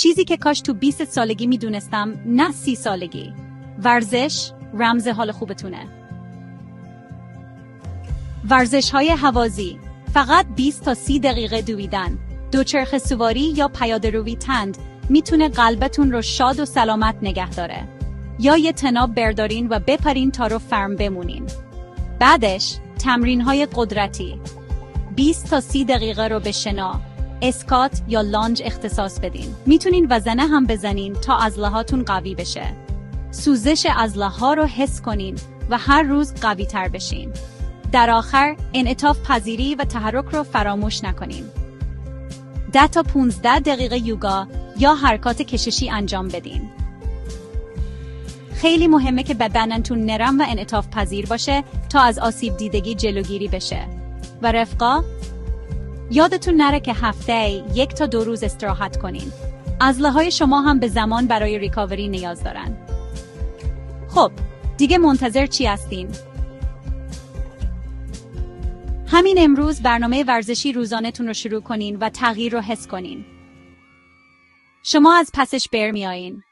چیزی که کاش تو 20 سالگی میدونستم، نه 30 سالگی. ورزش رمز حال خوبتونه. ورزش‌های هوازی، فقط 20 تا 30 دقیقه دویدن، دوچرخه سواری یا پیاده‌روی تند میتونه قلبتون رو شاد و سلامت نگه داره. یا یه طناب بردارین و بپرین تا رو فرم بمونین. بعدش تمرین‌های قدرتی، 20 تا 30 دقیقه رو به شنا، اسکات یا لانج اختصاص بدین. میتونین وزنه هم بزنین تا عضله‌هاتون قوی بشه. سوزش عضله‌ها رو حس کنین و هر روز قوی تر بشین. در آخر انعطاف پذیری و تحرک رو فراموش نکنین. 10 تا 15 دقیقه یوگا یا حرکات کششی انجام بدین. خیلی مهمه که بدنتون نرم و انعطاف پذیر باشه تا از آسیب دیدگی جلوگیری بشه. و رفقا، یادتون نره که هفته 1 تا 2 روز استراحت کنین. عضله‌های شما هم به زمان برای ریکاوری نیاز دارن. خب، دیگه منتظر چی هستین؟ همین امروز برنامه ورزشی روزانه‌تون رو شروع کنین و تغییر رو حس کنین. شما از پسش برمیایین.